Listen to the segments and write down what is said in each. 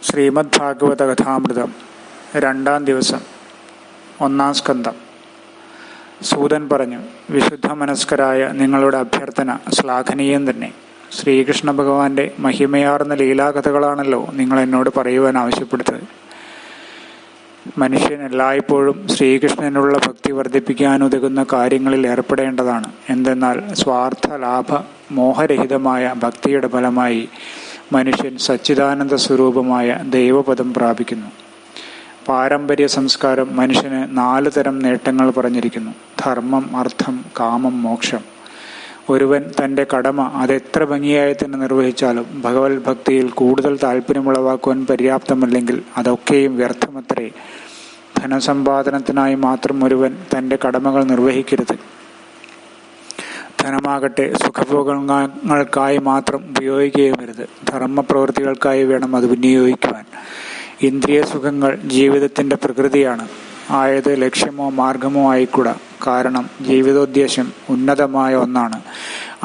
ശ്രീമദ് ഭാഗവത കഥാമൃതം 2-ാം ദിവസം 1-ാം സ്കന്ധം. സൂതൻ പറഞ്ഞു, വിശുദ്ധ മനസ്കരായ നിങ്ങളുടെ അഭ്യർത്ഥന ശ്ലാഘനീയം തന്നെ. ശ്രീകൃഷ്ണ ഭഗവാന്റെ മഹിമയാർന്ന ലീലാകഥകളാണല്ലോ നിങ്ങൾ എന്നോട് പറയുവാൻ ആവശ്യപ്പെടുന്നത്. മനുഷ്യൻ എല്ലായ്പ്പോഴും ശ്രീകൃഷ്ണനുള്ള ഭക്തി വർദ്ധിപ്പിക്കാനുതകുന്ന കാര്യങ്ങളിൽ ഏർപ്പെടേണ്ടതാണ്. എന്തെന്നാൽ സ്വാർത്ഥ ലാഭ മോഹരഹിതമായ ഭക്തിയുടെ ഫലമായി മനുഷ്യൻ സച്ചിദാനന്ദ സ്വരൂപമായ ദൈവപദം പ്രാപിക്കുന്നു. പാരമ്പര്യ സംസ്കാരം മനുഷ്യന് 4 തരം നേട്ടങ്ങൾ പറഞ്ഞിരിക്കുന്നു: ധർമ്മം, അർത്ഥം, കാമം, മോക്ഷം. ഒരുവൻ തൻ്റെ കടമ അതെത്ര ഭംഗിയായി തന്നെ നിർവഹിച്ചാലും ഭഗവത് ഭക്തിയിൽ കൂടുതൽ താല്പര്യമുളവാക്കുവാൻ പര്യാപ്തമല്ലെങ്കിൽ അതൊക്കെയും വ്യർത്ഥമത്രേ. ധനസമ്പാദനത്തിനായി മാത്രം ഒരുവൻ തൻ്റെ കടമകൾ നിർവഹിക്കരുത്. ധനമാകട്ടെ സുഖഭോഗങ്ങൾക്കായി മാത്രം ഉപയോഗിക്കുകയും വരുത്. ധർമ്മപ്രവൃത്തികൾക്കായി വേണം അത് വിനിയോഗിക്കുവാൻ. ഇന്ദ്രിയ സുഖങ്ങൾ ജീവിതത്തിൻ്റെ പ്രകൃതിയാണ്. ആയത് ലക്ഷ്യമോ മാർഗമോ ആയിക്കൂടാ. കാരണം ജീവിതോദ്ദേശം ഉന്നതമായ ഒന്നാണ്.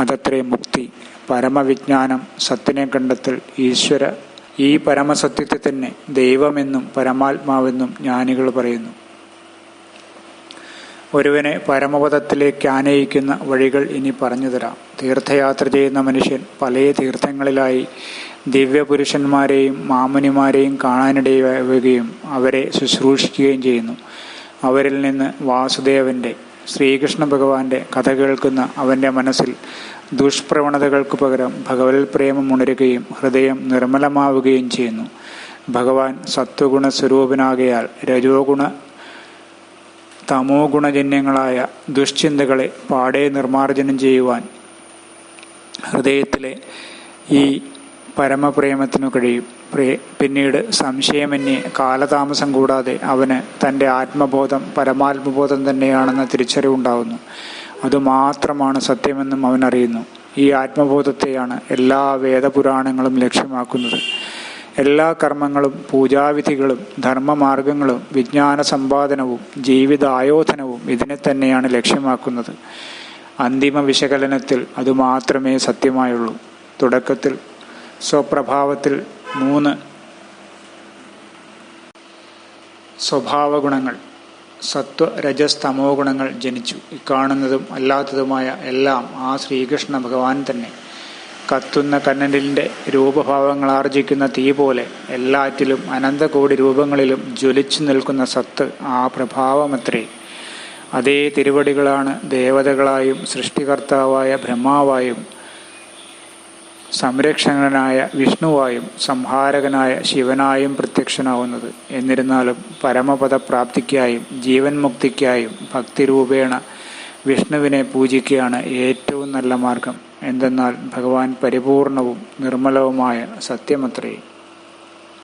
അതത്രേ മുക്തി, പരമവിജ്ഞാനം, സത്തിനെ കണ്ടെത്തൽ, ഈശ്വര. ഈ പരമസത്യത്തെ തന്നെ ദൈവമെന്നും പരമാത്മാവെന്നും ജ്ഞാനികൾ പറയുന്നു. ഒരുവനെ പരമപദത്തിലേക്ക് ആനയിക്കുന്ന വഴികൾ ഇനി പറഞ്ഞു തരാം. തീർത്ഥയാത്ര ചെയ്യുന്ന മനുഷ്യൻ പല തീർത്ഥങ്ങളിലായി ദിവ്യപുരുഷന്മാരെയും മാമുനിമാരെയും കാണാനിടയാവുകയും അവരെ ശുശ്രൂഷിക്കുകയും ചെയ്യുന്നു. അവരിൽ നിന്ന് വാസുദേവൻ്റെ, ശ്രീകൃഷ്ണ ഭഗവാന്റെ കഥ കേൾക്കുന്ന അവൻ്റെ മനസ്സിൽ ദുഷ്പ്രവണതകൾക്ക് പകരം ഭഗവത് പ്രേമം ഉണരുകയും ഹൃദയം നിർമ്മലമാവുകയും ചെയ്യുന്നു. ഭഗവാൻ സത്വഗുണ സ്വരൂപനാകയാൽ രജോഗുണ തമോ ഗുണജന്യങ്ങളായ ദുശ്ചിന്തകളെ പാടെ നിർമ്മാർജ്ജനം ചെയ്യുവാൻ ഹൃദയത്തിലെ ഈ പരമപ്രേമത്തിനു കഴിയും. പിന്നീട് സംശയമന്യേ കാലതാമസം കൂടാതെ അവന് തൻ്റെ ആത്മബോധം പരമാത്മബോധം തന്നെയാണെന്ന തിരിച്ചറിവുണ്ടാകുന്നു. അതുമാത്രമാണ് സത്യമെന്നും അവനറിയുന്നു. ഈ ആത്മബോധത്തെയാണ് എല്ലാ വേദപുരാണങ്ങളും ലക്ഷ്യമാക്കുന്നത്. എല്ലാ കർമ്മങ്ങളും പൂജാവിധികളും ധർമ്മമാർഗങ്ങളും വിജ്ഞാന സമ്പാദനവും ജീവിതായോധനവും ഇതിനെ തന്നെയാണ് ലക്ഷ്യമാക്കുന്നത്. അന്തിമ വിശകലനത്തിൽ അതുമാത്രമേ സത്യമായുള്ളൂ. തുടക്കത്തിൽ സ്വപ്രഭാവത്തിൽ 3 സ്വഭാവഗുണങ്ങൾ, സത്വ രജസ് തമോ ഗുണങ്ങൾ ജനിച്ചു. ഇക്കാണുന്നതും അല്ലാത്തതുമായ എല്ലാം ആ ശ്രീകൃഷ്ണ ഭഗവാൻ തന്നെ. കത്തുന്ന കനലിൻ്റെ രൂപഭാവങ്ങളാർജിക്കുന്ന തീ പോലെ എല്ലാറ്റിലും അനന്തകോടി രൂപങ്ങളിലും ജ്വലിച്ചു നിൽക്കുന്ന സത്ത് ആ പ്രഭാവമത്രേ. അതേ തിരുവടികളാണ് ദേവതകളായും സൃഷ്ടികർത്താവായ ബ്രഹ്മാവായും സംരക്ഷകനായ വിഷ്ണുവായും സംഹാരകനായ ശിവനായും പ്രത്യക്ഷനാവുന്നത്. എന്നിരുന്നാലും പരമപദപ്രാപ്തിക്കായും ജീവൻ മുക്തിക്കായും ഭക്തിരൂപേണ വിഷ്ണുവിനെ പൂജിക്കുകയാണ് ഏറ്റവും നല്ല മാർഗം. എന്തെന്നാൽ ഭഗവാൻ പരിപൂർണവും നിർമ്മലവുമായ സത്യമത്രേ.